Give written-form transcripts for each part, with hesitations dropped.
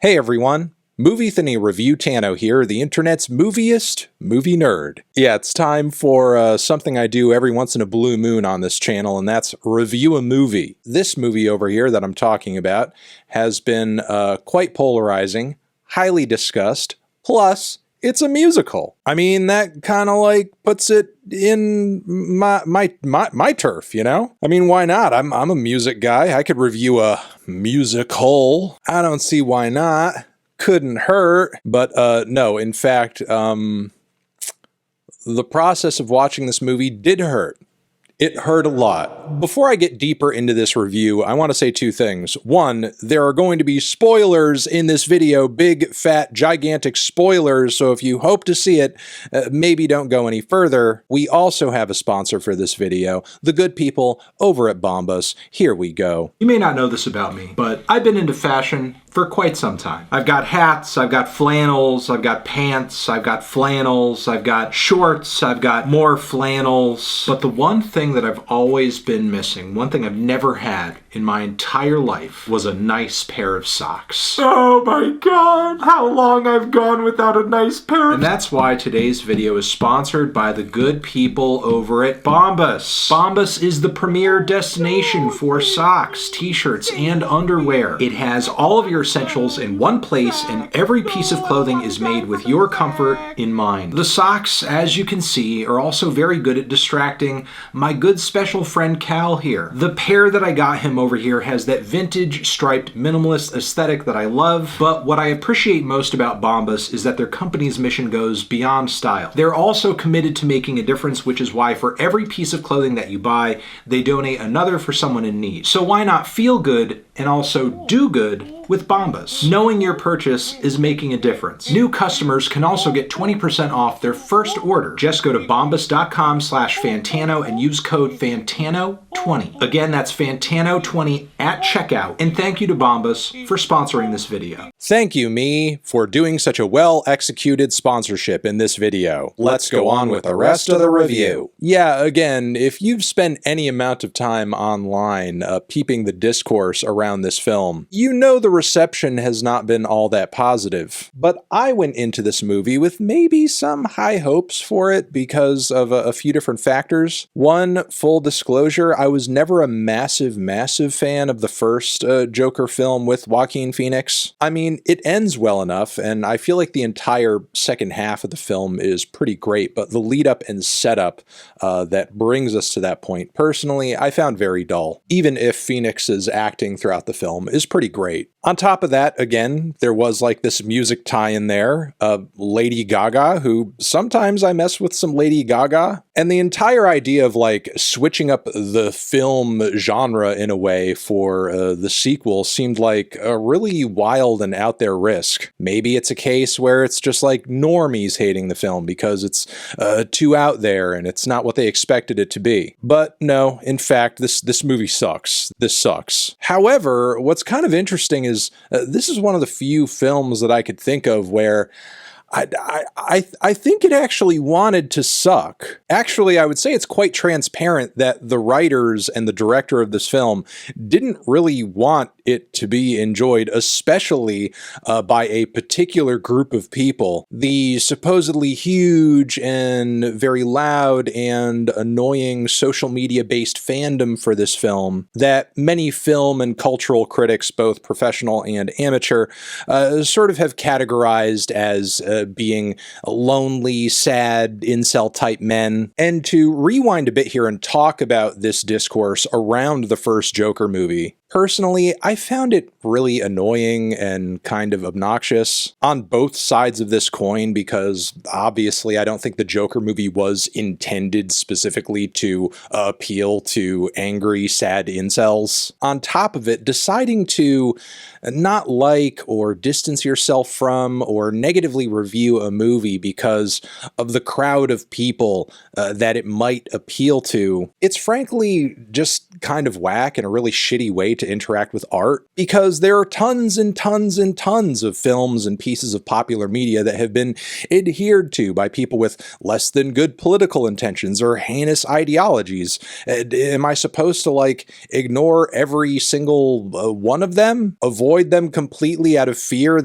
Hey everyone, Movie Review Tano here, the internet's moviest movie nerd. Yeah, it's time for something I do every once in a blue moon on this channel, and that's review a movie. This movie over here that I'm talking about has been quite polarizing, highly discussed, plus it's a musical. I mean, that kind of like puts it in my turf, you know? I mean, why not? I'm a music guy. I could review a musical. I don't see why not. Couldn't hurt. But no, in fact, the process of watching this movie did hurt. It hurt a lot. Before I get deeper into this review, I want to say two things. One, there are going to be spoilers in this video, big, fat, gigantic spoilers, so if you hope to see it, maybe don't go any further. We also have a sponsor for this video, the good people over at Bombas. Here we go. You may not know this about me, but I've been into fashion for quite some time. I've got hats, I've got flannels, I've got pants, I've got flannels, I've got shorts, I've got more flannels. But the one thing that I've always been missing, one thing I've never had in my entire life, was a nice pair of socks. Oh my god, how long I've gone without a nice pair. And that's why today's video is sponsored by the good people over at Bombas. Bombas is the premier destination for socks, t-shirts, and underwear. It has all of your essentials in one place, and every piece of clothing is made with your comfort in mind. The socks, as you can see, are also very good at distracting my good special friend Cal here. The pair that I got him over here has that vintage striped minimalist aesthetic that I love, but what I appreciate most about Bombas is that their company's mission goes beyond style. They're also committed to making a difference, which is why for every piece of clothing that you buy, they donate another for someone in need. So why not feel good and also do good with Bombas? Knowing your purchase is making a difference. New customers can also get 20% off their first order. Just go to bombas.com/Fantano and use code Fantano20. Again, that's Fantano20 at checkout. And thank you to Bombas for sponsoring this video. Thank you, me, for doing such a well-executed sponsorship in this video. Let's go on with the rest of the review. Yeah, again, if you've spent any amount of time online peeping the discourse around this film, you know the reception has not been all that positive. But I went into this movie with maybe some high hopes for it because of a few different factors. One, full disclosure, I was never a massive fan of the first Joker film with Joaquin Phoenix. I mean, it ends well enough, and I feel like the entire second half of the film is pretty great, but the lead up and setup that brings us to that point, personally, I found very dull, even if Phoenix's acting throughout the film is pretty great. On top of that, again, there was like this music tie-in there, Lady Gaga, who sometimes I mess with some Lady Gaga, and the entire idea of like switching up the film genre in a way for the sequel seemed like a really wild and out there risk. Maybe it's a case where it's just like normies hating the film because it's too out there and it's not what they expected it to be. But no, in fact, this movie sucks. This sucks. However, what's kind of interesting is this is one of the few films that I could think of where I think it actually wanted to suck. Actually, I would say it's quite transparent that the writers and the director of this film didn't really want it to be enjoyed, especially by a particular group of people. The supposedly huge and very loud and annoying social media-based fandom for this film that many film and cultural critics, both professional and amateur, sort of have categorized as being lonely, sad, incel-type men. And to rewind a bit here and talk about this discourse around the first Joker movie, personally, I found it really annoying and kind of obnoxious on both sides of this coin because obviously I don't think the Joker movie was intended specifically to appeal to angry, sad incels. On top of it, deciding to not like or distance yourself from or negatively review a movie because of the crowd of people that it might appeal to, it's frankly just kind of whack and a really shitty way to interact with art, because there are tons and tons and tons of films and pieces of popular media that have been adhered to by people with less than good political intentions or heinous ideologies. Am I supposed to, like, ignore every single one of them? Avoid them completely out of fear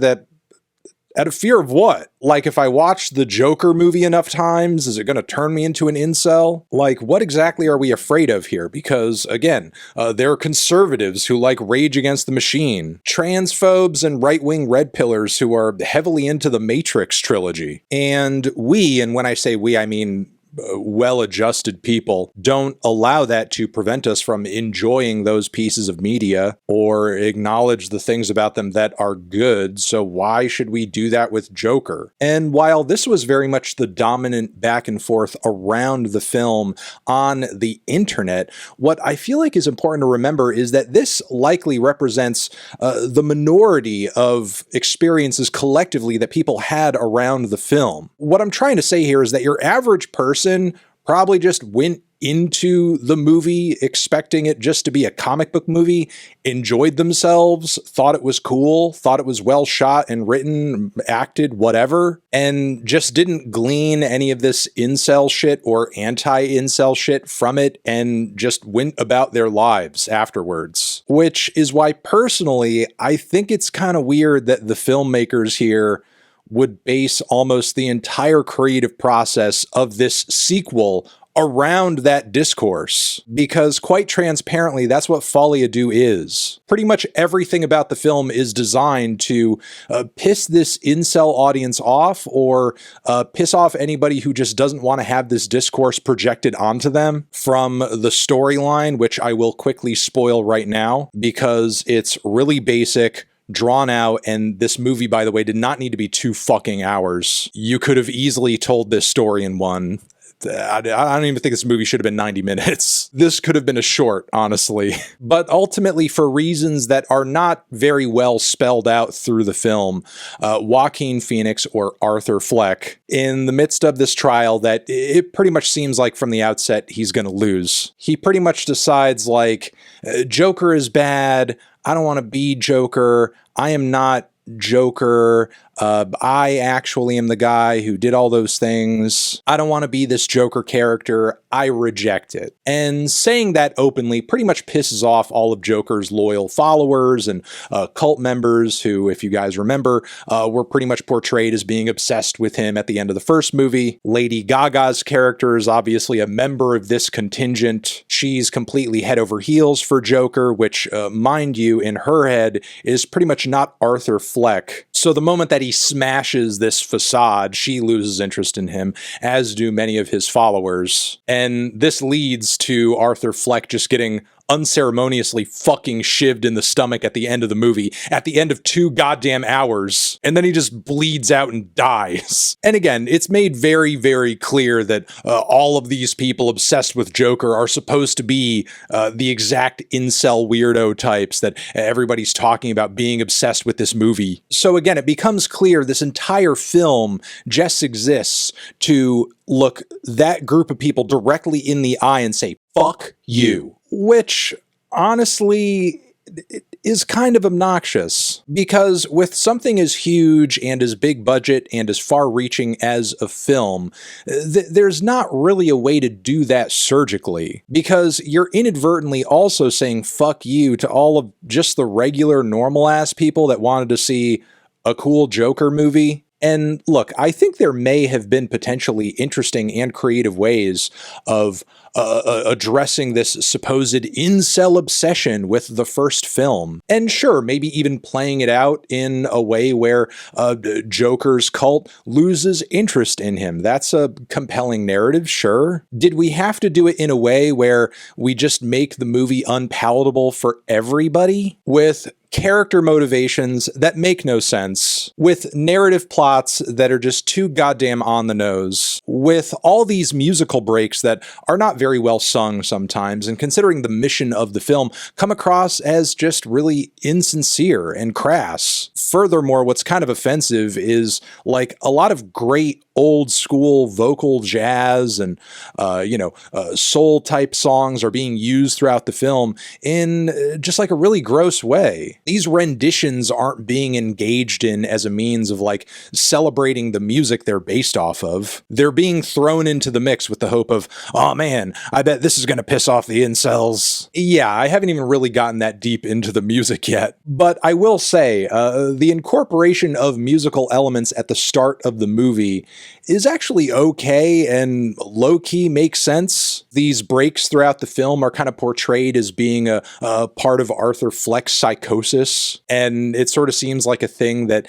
of what? Like, if I watch the Joker movie enough times, is it going to turn me into an incel? Like, what exactly are we afraid of here? Because, again, there are conservatives who like Rage Against the Machine, transphobes and right-wing red pillars who are heavily into the Matrix trilogy. And we, and when I say we, I mean well-adjusted people, don't allow that to prevent us from enjoying those pieces of media or acknowledge the things about them that are good. So why should we do that with Joker? And while this was very much the dominant back and forth around the film on the internet, what I feel like is important to remember is that this likely represents the minority of experiences collectively that people had around the film. What I'm trying to say here is that your average person probably just went into the movie expecting it just to be a comic book movie, enjoyed themselves, thought it was cool, thought it was well shot and written, acted, whatever, and just didn't glean any of this incel shit or anti-incel shit from it and just went about their lives afterwards. Which is why, personally, I think it's kind of weird that the filmmakers here would base almost the entire creative process of this sequel around that discourse, because quite transparently, that's what Folie à Deux is. Pretty much everything about the film is designed to piss this incel audience off, or piss off anybody who just doesn't want to have this discourse projected onto them from the storyline, which I will quickly spoil right now, because it's really basic, drawn out, and this movie, by the way, did not need to be 2 fucking hours. You could have easily told this story in one. I don't even think this movie should have been 90 minutes. This could have been a short, honestly. But ultimately, for reasons that are not very well spelled out through the film, Joaquin Phoenix, or Arthur Fleck, in the midst of this trial that it pretty much seems like from the outset he's going to lose. He pretty much decides, like, Joker is bad, I don't want to be Joker, I am not Joker, I actually am the guy who did all those things, I don't want to be this Joker character, I reject it. And saying that openly pretty much pisses off all of Joker's loyal followers and cult members who, if you guys remember, were pretty much portrayed as being obsessed with him at the end of the first movie. Lady Gaga's character is obviously a member of this contingent. She's completely head over heels for Joker, which, mind you, in her head is pretty much not Arthur Fleck. So the moment that he smashes this facade, she loses interest in him, as do many of his followers. And this leads to Arthur Fleck just getting unceremoniously fucking shivved in the stomach at the end of the movie, at the end of 2 goddamn hours, and then he just bleeds out and dies. And again, it's made very, very clear that all of these people obsessed with Joker are supposed to be the exact incel weirdo types that everybody's talking about being obsessed with this movie. So again, it becomes clear this entire film just exists to look that group of people directly in the eye and say, fuck you. Which, honestly, is kind of obnoxious, because with something as huge and as big budget and as far-reaching as a film, there's not really a way to do that surgically, because you're inadvertently also saying fuck you to all of just the regular normal-ass people that wanted to see a cool Joker movie. And look, I think there may have been potentially interesting and creative ways of addressing this supposed incel obsession with the first film. And sure, maybe even playing it out in a way where Joker's cult loses interest in him. That's a compelling narrative, sure. Did we have to do it in a way where we just make the movie unpalatable for everybody with character motivations that make no sense, with narrative plots that are just too goddamn on the nose, with all these musical breaks that are not very well sung sometimes, and considering the mission of the film, come across as just really insincere and crass. Furthermore, what's kind of offensive is like a lot of great old school vocal jazz and soul type songs are being used throughout the film in just like a really gross way. These renditions aren't being engaged in as a means of like celebrating the music they're based off of. They're being thrown into the mix with the hope of, oh man, I bet this is going to piss off the incels. Yeah, I haven't even really gotten that deep into the music yet, but I will say the incorporation of musical elements at the start of the movie is actually okay and low-key makes sense. These breaks throughout the film are kind of portrayed as being a part of Arthur Fleck's psychosis, and it sort of seems like a thing that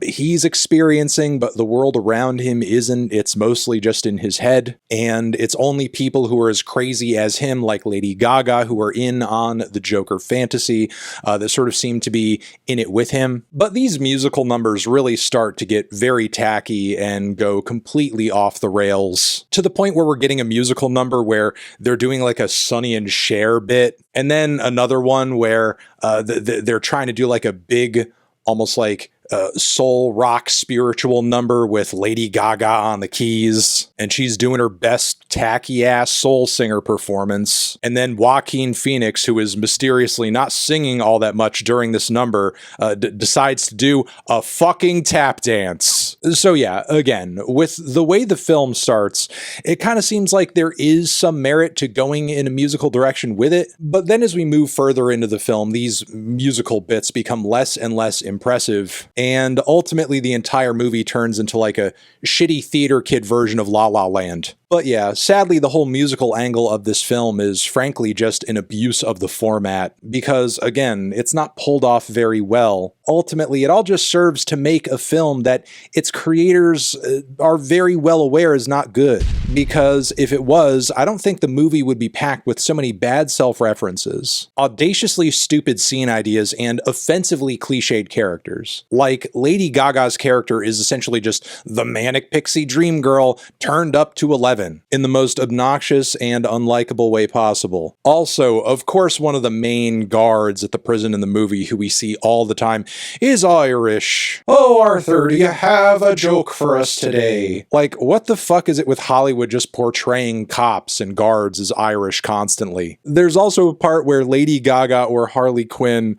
he's experiencing, but the world around him isn't. It's mostly just in his head, and it's only people who are as crazy as him, like Lady Gaga, who are in on the Joker fantasy, that sort of seem to be in it with him. But these musical numbers really start to get very tacky and go completely off the rails, to the point where we're getting a musical number where they're doing like a Sonny and Cher bit, and then another one where they're trying to do like a big, almost like soul rock spiritual number with Lady Gaga on the keys, and she's doing her best tacky ass soul singer performance. And then Joaquin Phoenix, who is mysteriously not singing all that much during this number, decides to do a fucking tap dance. So yeah, again, with the way the film starts, it kind of seems like there is some merit to going in a musical direction with it, but then as we move further into the film, these musical bits become less and less impressive, and ultimately the entire movie turns into like a shitty theater kid version of La La Land. But yeah, sadly, the whole musical angle of this film is frankly just an abuse of the format, because again, it's not pulled off very well. Ultimately, it all just serves to make a film that its creators are very well aware is not good. Because if it was, I don't think the movie would be packed with so many bad self-references, audaciously stupid scene ideas, and offensively cliched characters. Like, Lady Gaga's character is essentially just the manic pixie dream girl turned up to 11 in the most obnoxious and unlikable way possible. Also, of course, one of the main guards at the prison in the movie, who we see all the time, is Irish. Oh, Arthur, do you have a joke for us today? Like, what the fuck is it with Hollywood just portraying cops and guards as Irish constantly? There's also a part where Lady Gaga or Harley Quinn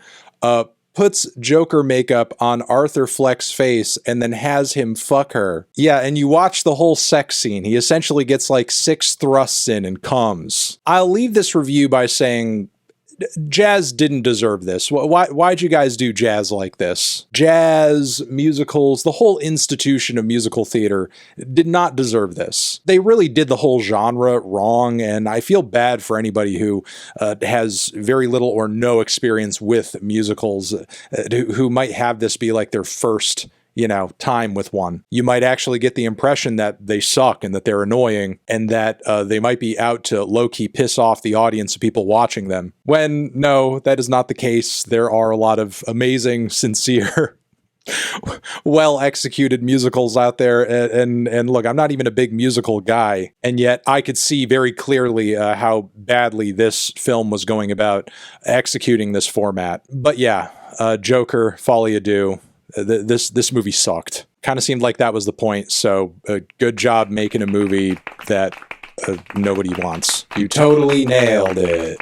puts Joker makeup on Arthur Fleck's face and then has him fuck her. Yeah, and you watch the whole sex scene. He essentially gets like 6 thrusts in and comes. I'll leave this review by saying, jazz didn't deserve this. Why'd you guys do jazz like this? Jazz, musicals, the whole institution of musical theater did not deserve this. They really did the whole genre wrong, and I feel bad for anybody who has very little or no experience with musicals, who might have this be like their first time with one. You might actually get the impression that they suck and that they're annoying and that they might be out to low-key piss off the audience of people watching them. When, no, that is not the case. There are a lot of amazing, sincere, well-executed musicals out there, and look, I'm not even a big musical guy, and yet I could see very clearly how badly this film was going about executing this format. But yeah, Joker, Folly Ado, this movie sucked. Kind of seemed like that was the point, so good job making a movie that nobody wants. You totally nailed it.